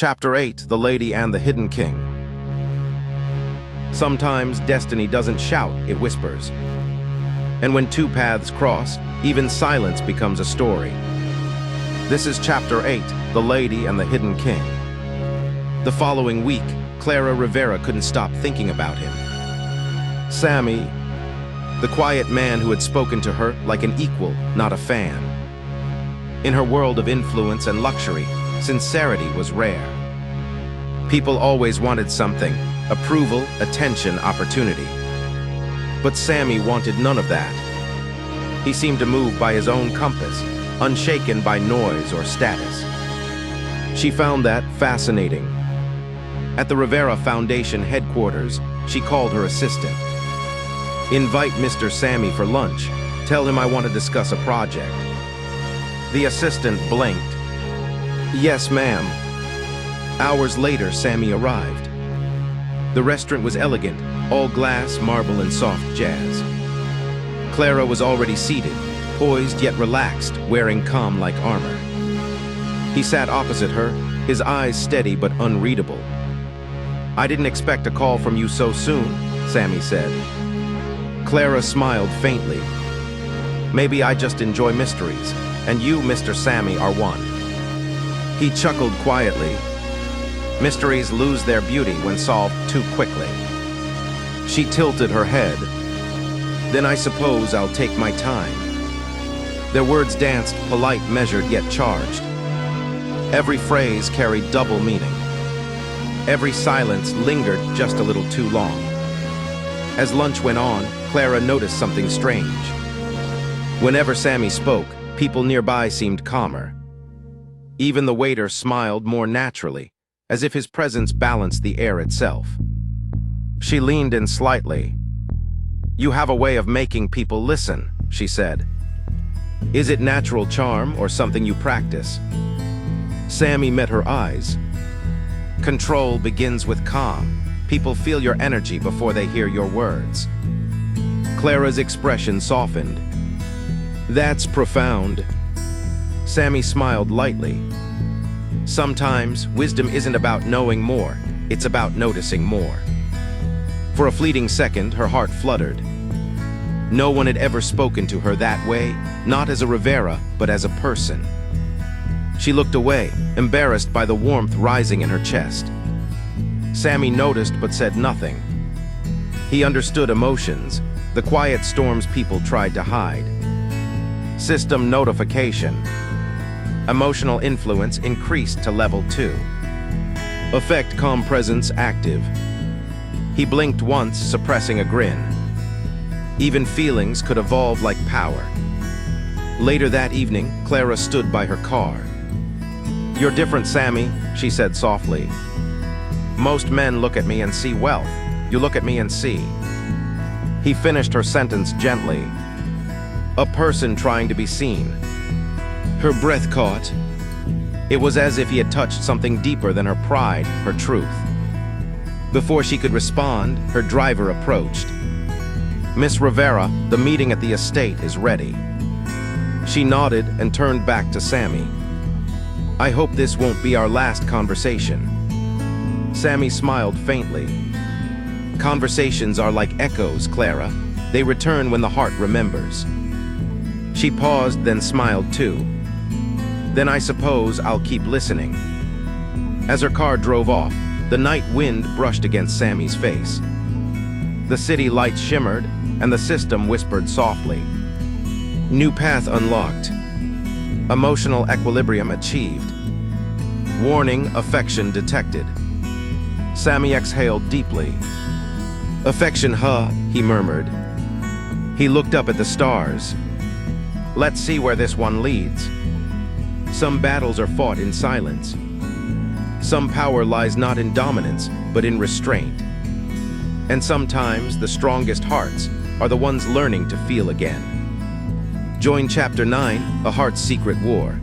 Chapter 8, The Lady and the Hidden King. Sometimes destiny doesn't shout, it whispers. And when two paths cross, even silence becomes a story. This is Chapter 8, The Lady and the Hidden King. The following week, Clara Rivera couldn't stop thinking about him. Sammy, the quiet man who had spoken to her like an equal, not a fan. In her world of influence and luxury, sincerity was rare. People always wanted something: approval, attention, opportunity. But Sammy wanted none of that. He seemed to move by his own compass, unshaken by noise or status. She found that fascinating. At the Rivera Foundation headquarters, she called her assistant. "Invite Mr. Sammy for lunch. Tell him I want to discuss a project." The assistant blinked. "Yes, ma'am." Hours later, Sammy arrived. The restaurant was elegant, all glass, marble, and soft jazz. Clara was already seated, poised yet relaxed, wearing calm-like armor. He sat opposite her, his eyes steady but unreadable. "I didn't expect a call from you so soon," Sammy said. Clara smiled faintly. "Maybe I just enjoy mysteries, and you, Mr. Sammy, are one." He chuckled quietly. Mysteries lose their beauty when solved too quickly. She tilted her head. "Then I suppose I'll take my time." Their words danced, polite, measured, yet charged. Every phrase carried double meaning. Every silence lingered just a little too long. As lunch went on, Clara noticed something strange. Whenever Sammy spoke, people nearby seemed calmer. Even the waiter smiled more naturally, as if his presence balanced the air itself. She leaned in slightly. "You have a way of making people listen," she said. "Is it natural charm or something you practice?" Sammy met her eyes. "Control begins with calm. People feel your energy before they hear your words." Clara's expression softened. "That's profound." Sammy smiled lightly. "Sometimes wisdom isn't about knowing more, it's about noticing more." For a fleeting second, her heart fluttered. No one had ever spoken to her that way, not as a Rivera, but as a person. She looked away, embarrassed by the warmth rising in her chest. Sammy noticed but said nothing. He understood emotions, the quiet storms people tried to hide. System notification. Emotional influence increased to level 2. Effect calm presence active. He blinked once, suppressing a grin. Even feelings could evolve like power. Later that evening, Clara stood by her car. "You're different, Sammy," she said softly. "Most men look at me and see wealth. You look at me and see." He finished her sentence gently. "A person trying to be seen." Her breath caught. It was as if he had touched something deeper than her pride, her truth. Before she could respond, her driver approached. "Miss Rivera, the meeting at the estate is ready." She nodded and turned back to Sammy. "I hope this won't be our last conversation." Sammy smiled faintly. "Conversations are like echoes, Clara. They return when the heart remembers." She paused, then smiled too. "Then I suppose I'll keep listening." As her car drove off, the night wind brushed against Sammy's face. The city lights shimmered, and the system whispered softly. New path unlocked. Emotional equilibrium achieved. Warning, affection detected. Sammy exhaled deeply. "Affection, huh?" he murmured. He looked up at the stars. "Let's see where this one leads." Some battles are fought in silence. Some power lies not in dominance, but in restraint. And sometimes the strongest hearts are the ones learning to feel again. Join Chapter 9, A Heart's Secret War.